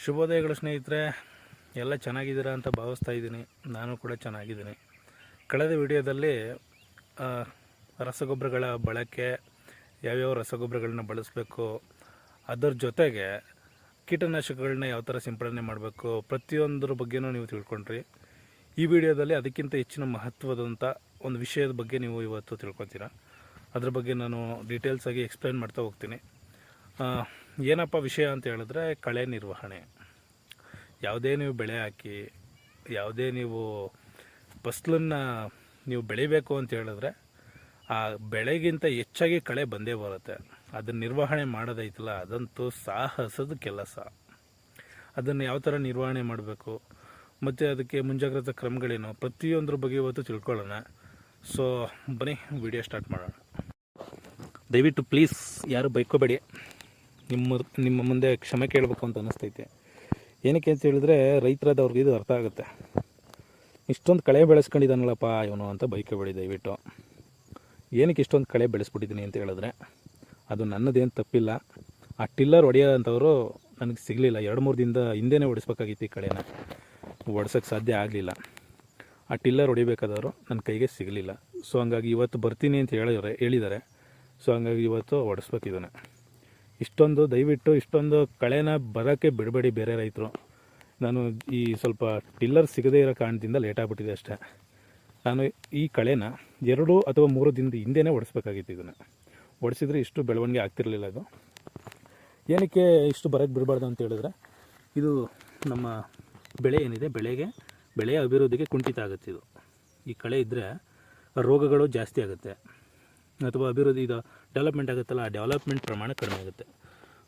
ಶುಭೋದಯಗಳು ಸ್ನೇಹಿತರೆ, ಎಲ್ಲ ಚೆನ್ನಾಗಿದ್ದೀರಾ ಅಂತ ಭಾವಿಸ್ತಾ ಇದ್ದೀನಿ. ನಾನು ಕೂಡ ಚೆನ್ನಾಗಿದ್ದೀನಿ. ಕಳೆದ ವಿಡಿಯೋದಲ್ಲಿ ರಸಗೊಬ್ಬರಗಳ ಬಳಕೆ, ಯಾವ್ಯಾವ ರಸಗೊಬ್ಬರಗಳನ್ನ ಬಳಸಬೇಕು, ಅದರ ಜೊತೆಗೆ ಕೀಟನಾಶಕಗಳನ್ನ ಯಾವ ಥರ ಸಿಂಪಡಣೆ ಮಾಡಬೇಕು, ಪ್ರತಿಯೊಂದರ ಬಗ್ಗೆನೂ ನೀವು ತಿಳ್ಕೊಂಡ್ರಿ. ಈ ವಿಡಿಯೋದಲ್ಲಿ ಅದಕ್ಕಿಂತ ಹೆಚ್ಚಿನ ಮಹತ್ವದಂಥ ಒಂದು ವಿಷಯದ ಬಗ್ಗೆ ನೀವು ಇವತ್ತು ತಿಳ್ಕೊತೀರಾ. ಅದ್ರ ಬಗ್ಗೆ ನಾನು ಡೀಟೇಲ್ಸಾಗಿ ಎಕ್ಸ್ಪ್ಲೈನ್ ಮಾಡ್ತಾ ಹೋಗ್ತೀನಿ. ಏನಪ್ಪ ವಿಷಯ ಅಂತ ಹೇಳಿದ್ರೆ, ಕಳೆ ನಿರ್ವಹಣೆ. ಯಾವುದೇ ನೀವು ಬೆಳೆ ಹಾಕಿ, ಯಾವುದೇ ನೀವು ಫಸಲನ್ನು ನೀವು ಬೆಳಿಬೇಕು ಅಂತ ಹೇಳಿದ್ರೆ ಆ ಬೆಳೆಗಿಂತ ಹೆಚ್ಚಾಗಿ ಕಳೆ ಬಂದೇ ಬರುತ್ತೆ. ಅದನ್ನು ನಿರ್ವಹಣೆ ಮಾಡೋದೈತಲ್ಲ, ಅದಂತೂ ಸಾಹಸದ ಕೆಲಸ. ಅದನ್ನು ಯಾವ ಥರ ನಿರ್ವಹಣೆ ಮಾಡಬೇಕು ಮತ್ತು ಅದಕ್ಕೆ ಮುಂಜಾಗ್ರತಾ ಕ್ರಮಗಳೇನು, ಪ್ರತಿಯೊಂದ್ರ ಬಗ್ಗೆ ಇವತ್ತು ತಿಳ್ಕೊಳ್ಳೋಣ. ಸೊ ಬನ್ನಿ ವಿಡಿಯೋ ಸ್ಟಾರ್ಟ್ ಮಾಡೋಣ. ದಯವಿಟ್ಟು ಪ್ಲೀಸ್ ಯಾರು ಬೈಕೋಬೇಡಿ. ನಿಮ್ಮ ಮುಂದೆ ಕ್ಷಮೆ ಕೇಳಬೇಕು ಅಂತ ಅನ್ನಿಸ್ತೈತೆ. ಏನಕ್ಕೆ ಅಂತ ಹೇಳಿದ್ರೆ, ರೈತರಾದವ್ರಿಗೆ ಇದು ಅರ್ಥ ಆಗುತ್ತೆ. ಇಷ್ಟೊಂದು ಕಳೆ ಬೆಳೆಸ್ಕೊಂಡಿದ್ದಾನಲ್ಲಪ್ಪ ಇವನು ಅಂತ ಬೈಕೋಬೇಡಿ ದಯವಿಟ್ಟು. ಏನಕ್ಕೆ ಇಷ್ಟೊಂದು ಕಳೆ ಬೆಳೆಸ್ಬಿಟ್ಟಿದ್ದೀನಿ ಅಂತ ಹೇಳಿದ್ರೆ, ಅದು ನನ್ನದೇನು ತಪ್ಪಿಲ್ಲ. ಆ ಟಿಲ್ಲರ್ ಹೊಡೆಯೋಂಥವ್ರು ನನಗೆ ಸಿಗಲಿಲ್ಲ. 2-3 ದಿನದ ಹಿಂದೆನೇ ಹೊಡಿಸ್ಬೇಕಾಗಿತ್ತು. ಈ ಕಳೆನ ಹೊಡ್ಸೋಕ್ಕೆ ಸಾಧ್ಯ ಆಗಲಿಲ್ಲ. ಆ ಟಿಲ್ಲರ್ ಹೊಡಿಬೇಕಾದವರು ನನ್ನ ಕೈಗೆ ಸಿಗಲಿಲ್ಲ. ಸೊ ಹಂಗಾಗಿ ಇವತ್ತು ಬರ್ತೀನಿ ಅಂತ ಹೇಳಿದ್ದಾರೆ. ಸೊ ಹಂಗಾಗಿ ಇವತ್ತು ಹೊಡಿಸ್ಬೇಕಿದ್ದಾನೆ. ದಯವಿಟ್ಟು ಇಷ್ಟೊಂದು ಕಳೆನ ಬರೋಕ್ಕೆ ಬಿಡಬೇಡಿ ಬೇರೆ ರೈತರು. ನಾನು ಈ ಸ್ವಲ್ಪ ಟಿಲ್ಲರ್ ಸಿಗದೇ ಇರೋ ಕಾರಣದಿಂದ ಲೇಟ್ ಆಗಿಬಿಟ್ಟಿದೆ ಅಷ್ಟೇ. ನಾನು ಈ ಕಳೆನ 2 ಅಥವಾ 3 ದಿನದ ಹಿಂದೆನೇ ಹೊಡಿಸ್ಬೇಕಾಗಿತ್ತು. ಇದನ್ನು ಹೊಡಿಸಿದ್ರೆ ಇಷ್ಟು ಬೆಳವಣಿಗೆ ಆಗ್ತಿರಲಿಲ್ಲ. ಅದು ಏನಕ್ಕೆ ಇಷ್ಟು ಬರೋಕ್ಕೆ ಬಿಡಬಾರ್ದು ಅಂತ ಹೇಳಿದ್ರೆ, ಇದು ನಮ್ಮ ಬೆಳೆ ಏನಿದೆ, ಬೆಳೆಯ ಅಭಿವೃದ್ಧಿಗೆ ಕುಂಠಿತ ಆಗುತ್ತೆ. ಈ ಕಳೆ ಇದ್ದರೆ ರೋಗಗಳು ಜಾಸ್ತಿ ಆಗುತ್ತೆ, ಅಥವಾ ಅಭಿವೃದ್ಧಿ ಇದು ಡೆವಲಪ್ಮೆಂಟ್ ಆಗುತ್ತಲ್ಲ, ಆ ಡೆವಲಪ್ಮೆಂಟ್ ಪ್ರಮಾಣ ಕಡಿಮೆ ಆಗುತ್ತೆ.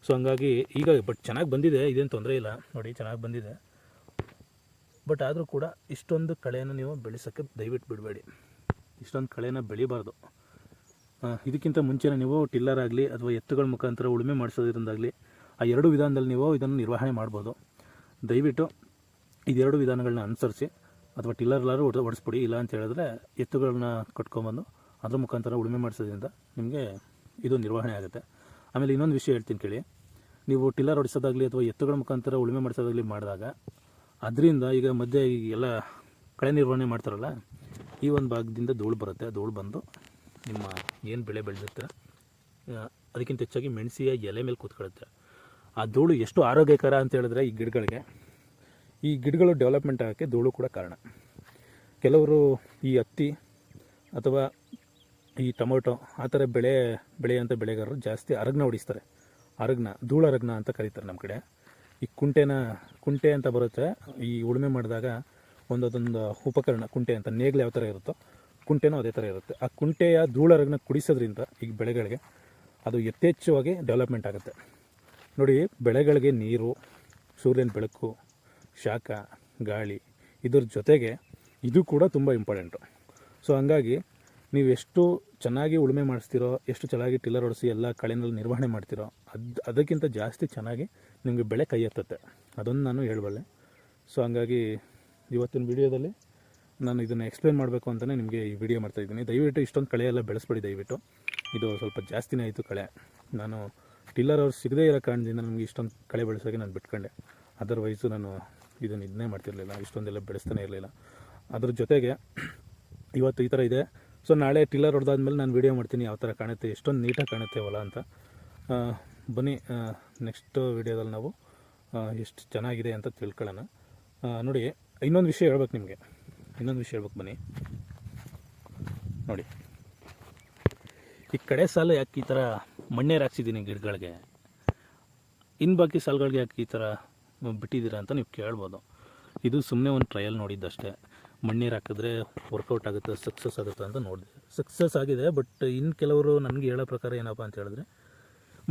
ಸೊ ಹಂಗಾಗಿ ಈಗ ಚೆನ್ನಾಗಿ ಬಂದಿದೆ, ಇದೇನು ತೊಂದರೆ ಇಲ್ಲ ನೋಡಿ, ಚೆನ್ನಾಗಿ ಬಂದಿದೆ. ಬಟ್ ಆದರೂ ಕೂಡ ಇಷ್ಟೊಂದು ಕಳೆಯನ್ನು ನೀವು ಬೆಳೆಸೋಕ್ಕೆ ದಯವಿಟ್ಟು ಬಿಡಬೇಡಿ. ಇಷ್ಟೊಂದು ಕಳೆನ ಬೆಳಿಬಾರ್ದು. ಇದಕ್ಕಿಂತ ಮುಂಚೆನೇ ನೀವು ಟಿಲ್ಲರ್ ಆಗಲಿ ಅಥವಾ ಎತ್ತುಗಳ ಮುಖಾಂತರ ಉಳುಮೆ ಮಾಡಿಸೋದ್ರಿಂದಾಗಲಿ, ಆ 2 ವಿಧಾನದಲ್ಲಿ ನೀವು ಇದನ್ನು ನಿರ್ವಹಣೆ ಮಾಡ್ಬೋದು. ದಯವಿಟ್ಟು ಇದು 2 ವಿಧಾನಗಳನ್ನ ಅನುಸರಿಸಿ, ಅಥವಾ ಟಿಲ್ಲರ್ಲಾರು ಹೊಡಿಸ್ಬಿಡಿ. ಇಲ್ಲ ಅಂತ ಹೇಳಿದ್ರೆ ಎತ್ತುಗಳನ್ನ ಕಟ್ಕೊಂಬಂದು ಅದ್ರ ಮುಖಾಂತರ ಉಳುಮೆ ಮಾಡಿಸೋದ್ರಿಂದ ನಿಮಗೆ ಇದು ನಿರ್ವಹಣೆ ಆಗುತ್ತೆ. ಆಮೇಲೆ ಇನ್ನೊಂದು ವಿಷಯ ಹೇಳ್ತೀನಿ ಕೇಳಿ. ನೀವು ಟಿಲ್ಲರ್ ಹೊಡಿಸೋದಾಗಲಿ ಅಥವಾ ಎತ್ತುಗಳ ಮುಖಾಂತರ ಉಳುಮೆ ಮಾಡಿಸೋದಾಗಲಿ ಮಾಡಿದಾಗ, ಅದರಿಂದ ಈಗ ಮಧ್ಯೆ ಎಲ್ಲ ಕಳೆ ನಿರ್ವಹಣೆ ಮಾಡ್ತಾರಲ್ಲ, ಈ ಒಂದು ಭಾಗದಿಂದ ಧೂಳು ಬರುತ್ತೆ. ಧೂಳು ಬಂದು ನಿಮ್ಮ ಏನು ಬೆಳೆ ಬೆಳೆದಿರ್ತೀರ ಅದಕ್ಕಿಂತ ಹೆಚ್ಚಾಗಿ ಮೆಣಸಿಯ ಎಲೆ ಮೇಲೆ ಕೂತ್ಕೊಳ್ಳುತ್ತೆ. ಆ ಧೂಳು ಎಷ್ಟು ಆರೋಗ್ಯಕರ ಅಂತ ಹೇಳಿದ್ರೆ, ಈ ಗಿಡಗಳು ಡೆವಲಪ್ಮೆಂಟ್ ಆಗೋಕ್ಕೆ ಧೂಳು ಕೂಡ ಕಾರಣ. ಕೆಲವರು ಈ ಹತ್ತಿ ಅಥವಾ ಈ ಟೊಮೊಟೊ ಆ ಥರ ಬೆಳೆಯುವಂಥ ಬೆಳೆಗಾರರು ಜಾಸ್ತಿ ಅರಗ್ನ ಹೊಡಿಸ್ತಾರೆ. ಧೂಳು ಅರಗ್ನ ಅಂತ ಕರೀತಾರೆ ನಮ್ಮ ಕಡೆ. ಈ ಕುಂಟೆ ಅಂತ ಬರುತ್ತೆ. ಈ ಉಳುಮೆ ಮಾಡಿದಾಗ ಅದೊಂದು ಉಪಕರಣ, ಕುಂಟೆ ಅಂತ. ನೇಗಿಲು ಯಾವ ಥರ ಇರುತ್ತೋ ಕುಂಟೆನೂ ಅದೇ ಥರ ಇರುತ್ತೆ. ಆ ಕುಂಟೆಯ ಧೂಳು ಅರಗ್ನ ಕುಡಿಸೋದ್ರಿಂದ ಈ ಬೆಳೆಗಳಿಗೆ ಅದು ಯಥೇಚ್ಛವಾಗಿ ಡೆವಲಪ್ಮೆಂಟ್ ಆಗುತ್ತೆ. ನೋಡಿ, ಬೆಳೆಗಳಿಗೆ ನೀರು, ಸೂರ್ಯನ ಬೆಳಕು, ಶಾಖ, ಗಾಳಿ, ಇದ್ರ ಜೊತೆಗೆ ಇದು ಕೂಡ ತುಂಬ ಇಂಪಾರ್ಟೆಂಟು. ಸೊ ಹಂಗಾಗಿ ನೀವು ಎಷ್ಟು ಚೆನ್ನಾಗಿ ಉಳುಮೆ ಮಾಡಿಸ್ತೀರೋ, ಎಷ್ಟು ಚೆನ್ನಾಗಿ ಟಿಲ್ಲರ್ ಹೊಡಿಸಿ ಎಲ್ಲ ಕಳೆನಲ್ಲಿ ನಿರ್ವಹಣೆ ಮಾಡ್ತೀರೋ, ಅದಕ್ಕಿಂತ ಜಾಸ್ತಿ ಚೆನ್ನಾಗಿ ನಿಮಗೆ ಬೆಳೆ ಕೈ ಎತ್ತುತ್ತೆ. ಅದೊಂದು ನಾನು ಹೇಳಬಲ್ಲೆ. ಸೊ ಹಂಗಾಗಿ ಇವತ್ತಿನ ವಿಡಿಯೋದಲ್ಲಿ ನಾನು ಇದನ್ನು ಎಕ್ಸ್ಪ್ಲೇನ್ ಮಾಡಬೇಕು ಅಂತಲೇ ನಿಮಗೆ ಈ ವಿಡಿಯೋ ಮಾಡ್ತಾಯಿದ್ದೀನಿ. ದಯವಿಟ್ಟು ಇಷ್ಟೊಂದು ಕಳೆ ಎಲ್ಲ ಬೆಳೆಸ್ಬೇಡಿ ದಯವಿಟ್ಟು. ಇದು ಸ್ವಲ್ಪ ಜಾಸ್ತಿನೇ ಆಯಿತು ಕಳೆ. ನಾನು ಟಿಲ್ಲರ್ ಅವ್ರು ಸಿಗದೇ ಇರೋ ಕಾರಣದಿಂದ ನನಗೆ ಇಷ್ಟೊಂದು ಕಳೆ ಬೆಳೆಸೋಕೆ ನಾನು ಬಿಟ್ಕೊಂಡೆ. ಅದರ್ವೈಸು ನಾನು ಇದನ್ನೇ ಮಾಡ್ತಿರಲಿಲ್ಲ, ಇಷ್ಟೊಂದೆಲ್ಲ ಬೆಳೆಸ್ತಾನೆ ಇರಲಿಲ್ಲ. ಅದ್ರ ಜೊತೆಗೆ ಇವತ್ತು ಈ ಥರ ಇದೆ. ಸೊ ನಾಳೆ ಟಿಲ್ಲರ್ ಹೊಡೆದಾದ್ಮೇಲೆ ನಾನು ವೀಡಿಯೋ ಮಾಡ್ತೀನಿ ಯಾವ ಥರ ಕಾಣುತ್ತೆ, ಎಷ್ಟೊಂದು ನೀಟಾಗಿ ಕಾಣುತ್ತೆ ಹೊಲ ಅಂತ. ಬನ್ನಿ ನೆಕ್ಸ್ಟ್ ವೀಡಿಯೋದಲ್ಲಿ ನಾವು ಎಷ್ಟು ಚೆನ್ನಾಗಿದೆ ಅಂತ ತಿಳ್ಕೊಳ್ಳೋಣ. ನೋಡಿ, ಇನ್ನೊಂದು ವಿಷಯ ಹೇಳ್ಬೇಕು ನಿಮಗೆ. ಬನ್ನಿ ನೋಡಿ, ಈ ಕಡೆ ಸಾಲು ಯಾಕೆ ಈ ಥರ ಮಣ್ಣೇರು ಹಾಕ್ಸಿದ್ದೀನಿ ಗಿಡಗಳಿಗೆ, ಇನ್ನು ಬಾಕಿ ಸಾಲುಗಳಿಗೆ ಯಾಕೆ ಈ ಥರ ಬಿಟ್ಟಿದ್ದೀರಾ ಅಂತ ನೀವು ಕೇಳ್ಬೋದು. ಇದು ಸುಮ್ಮನೆ ಒಂದು ಟ್ರಯಲ್ ನೋಡಿದ್ದಷ್ಟೇ. ಮಣ್ಣೀರು ಹಾಕಿದ್ರೆ ವರ್ಕೌಟ್ ಆಗುತ್ತೆ, ಸಕ್ಸಸ್ ಆಗುತ್ತೆ ಅಂತ ನೋಡಿದೆ. ಸಕ್ಸಸ್ ಆಗಿದೆ. ಬಟ್ ಇನ್ನು ಕೆಲವರು ನನಗೆ ಹೇಳೋ ಪ್ರಕಾರ ಏನಪ್ಪ ಅಂತ ಹೇಳಿದ್ರೆ,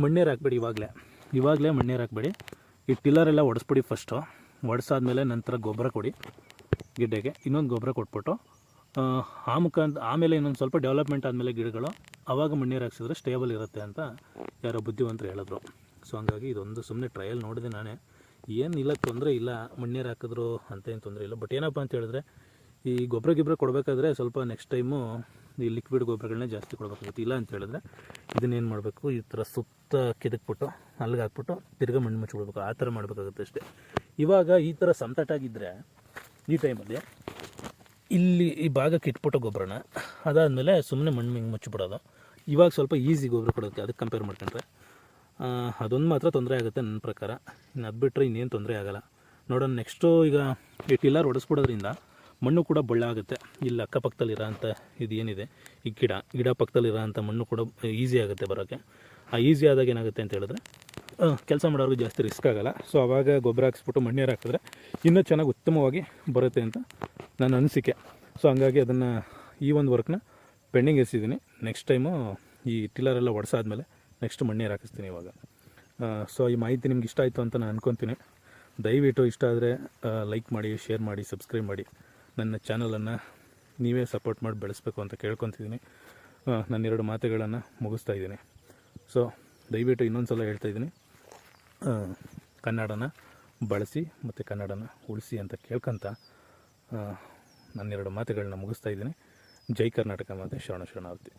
ಮಣ್ಣೀರು ಹಾಕ್ಬೇಡಿ, ಇವಾಗಲೇ ಮಣ್ಣೀರು ಹಾಕ್ಬೇಡಿ. ಈ ಟಿಲ್ಲರೆಲ್ಲ ಹೊಡೆಸ್ಬಿಡಿ. ಫಸ್ಟು ಹೊಡೆಸಾದ್ಮೇಲೆ ನಂತರ ಗೊಬ್ಬರ ಕೊಡಿ ಗಿಡ್ಡೆಗೆ. ಇನ್ನೊಂದು ಗೊಬ್ಬರ ಕೊಟ್ಬಿಟ್ಟು ಆಮೇಲೆ ಇನ್ನೊಂದು ಸ್ವಲ್ಪ ಡೆವಲಪ್ಮೆಂಟ್ ಆದಮೇಲೆ ಗಿಡಗಳು, ಆವಾಗ ಮಣ್ಣೀರು ಹಾಕ್ಸಿದ್ರೆ ಸ್ಟೇಬಲ್ ಇರುತ್ತೆ ಅಂತ ಯಾರೋ ಬುದ್ಧಿವಂತರು ಹೇಳಿದ್ರು. ಸೊ ಹಂಗಾಗಿ ಇದೊಂದು ಸುಮ್ಮನೆ ಟ್ರಯಲ್ ನೋಡಿದೆ ನಾನೇ. ಏನಿಲ್ಲ, ತೊಂದರೆ ಇಲ್ಲ, ಮಣ್ಣೀರು ಹಾಕಿದ್ರು ಅಂತ ಏನು ತೊಂದರೆ ಇಲ್ಲ. ಬಟ್ ಏನಪ್ಪ ಅಂತ ಹೇಳಿದ್ರೆ, ಈ ಗೊಬ್ಬರ ಕೊಡಬೇಕಾದ್ರೆ ಸ್ವಲ್ಪ ನೆಕ್ಸ್ಟ್ ಟೈಮು ಈ ಲಿಕ್ವಿಡ್ ಗೊಬ್ಬರಗಳನ್ನ ಜಾಸ್ತಿ ಕೊಡಬೇಕಾಗುತ್ತೆ. ಇಲ್ಲ ಅಂತ ಹೇಳಿದ್ರೆ ಇದನ್ನೇನು ಮಾಡಬೇಕು, ಈ ಥರ ಸುತ್ತ ಕೆದಕ್ಬಿಟ್ಟು ಅಲ್ಲಿಗೆ ಹಾಕ್ಬಿಟ್ಟು ತಿರ್ಗಾ ಮಣ್ಣು ಮುಚ್ಚಿಬಿಡ್ಬೇಕು. ಆ ಥರ ಮಾಡಬೇಕಾಗುತ್ತೆ ಅಷ್ಟೇ. ಇವಾಗ ಈ ಥರ ಸಮತಟ್ಟಾಗಿದ್ದರೆ ಈ ಟೈಮಲ್ಲಿ ಇಲ್ಲಿ ಈ ಭಾಗಕ್ಕೆ ಇಟ್ಬಿಟ್ಟು ಗೊಬ್ಬರನ ಅದಾದಮೇಲೆ ಸುಮ್ಮನೆ ಮಣ್ಣು ಹಿಂಗೆ ಮುಚ್ಚಿಬಿಡೋದು. ಇವಾಗ ಸ್ವಲ್ಪ ಈಸಿ ಗೊಬ್ಬರ ಕೊಡೋಕ್ಕೆ ಅದಕ್ಕೆ ಕಂಪೇರ್ ಮಾಡ್ಕೊಂಡ್ರೆ ಅದೊಂದು ಮಾತ್ರ ತೊಂದರೆ ಆಗುತ್ತೆ ನನ್ನ ಪ್ರಕಾರ. ಇನ್ನು ಅದು ಬಿಟ್ಟರೆ ಇನ್ನೇನು ತೊಂದರೆ ಆಗೋಲ್ಲ. ನೋಡೋಣ ನೆಕ್ಸ್ಟು. ಈಗ ಈ ಟಿಲ್ಲರ್ ಹೊಡೆಸ್ಬಿಡೋದ್ರಿಂದ ಮಣ್ಣು ಕೂಡ ಆಗುತ್ತೆ. ಇಲ್ಲಿ ಅಕ್ಕಪಕ್ಕದಲ್ಲಿರೋ ಅಂಥ ಇದು ಏನಿದೆ ಈ ಗಿಡ ಪಕ್ಕದಲ್ಲಿರೋ ಅಂಥ ಮಣ್ಣು ಕೂಡ ಈಸಿ ಆಗುತ್ತೆ ಬರೋಕ್ಕೆ. ಆ ಈಸಿ ಆದಾಗ ಏನಾಗುತ್ತೆ ಅಂತ ಹೇಳಿದ್ರೆ ಕೆಲಸ ಮಾಡೋರಿಗೆ ಜಾಸ್ತಿ ರಿಸ್ಕ್ ಆಗೋಲ್ಲ. ಸೊ ಆವಾಗ ಗೊಬ್ಬರ ಹಾಕ್ಸ್ಬಿಟ್ಟು ಮಣ್ಣೇರು ಹಾಕಿದ್ರೆ ಇನ್ನೂ ಚೆನ್ನಾಗಿ ಉತ್ತಮವಾಗಿ ಬರುತ್ತೆ ಅಂತ ನನ್ನ ಅನಿಸಿಕೆ. ಸೊ ಹಂಗಾಗಿ ಅದನ್ನು ಈ ಒಂದು ವರ್ಕ್ನ ಪೆಂಡಿಂಗ್ ಇರಿಸಿದ್ದೀನಿ. ನೆಕ್ಸ್ಟ್ ಟೈಮು ಈ ಟಿಲ್ಲರೆಲ್ಲ ಹೊಡೆಸಾದ್ಮೇಲೆ ನೆಕ್ಸ್ಟ್ ಮಣ್ಣೇರು ಹಾಕಿಸ್ತೀನಿ ಇವಾಗ. ಸೊ ಈ ಮಾಹಿತಿ ನಿಮ್ಗೆ ಇಷ್ಟ ಆಯಿತು ಅಂತ ನಾನು ಅನ್ಕೊತೀನಿ. ದಯವಿಟ್ಟು ಇಷ್ಟ ಆದರೆ ಲೈಕ್ ಮಾಡಿ, ಶೇರ್ ಮಾಡಿ, ಸಬ್ಸ್ಕ್ರೈಬ್ ಮಾಡಿ. ನನ್ನ ಚಾನಲನ್ನು ನೀವೇ ಸಪೋರ್ಟ್ ಮಾಡಿ ಬೆಳೆಸಬೇಕು ಅಂತ ಕೇಳ್ಕೊತಿದ್ದೀನಿ. ನನ್ನೆರಡು ಮಾತುಗಳನ್ನು ಮುಗಿಸ್ತಾ ಇದ್ದೀನಿ. ಸೊ ದಯವಿಟ್ಟು ಇನ್ನೊಂದು ಸಲ ಹೇಳ್ತಾಯಿದ್ದೀನಿ, ಕನ್ನಡನ ಬಳಸಿ ಮತ್ತು ಕನ್ನಡನ ಉಳಿಸಿ ಅಂತ ಕೇಳ್ಕೊತ ನನ್ನೆರಡು ಮಾತುಗಳನ್ನ ಮುಗಿಸ್ತಾ ಇದ್ದೀನಿ. ಜೈ ಕರ್ನಾಟಕ ಮತ್ತು ಶರಣಾರ್ಥಿ.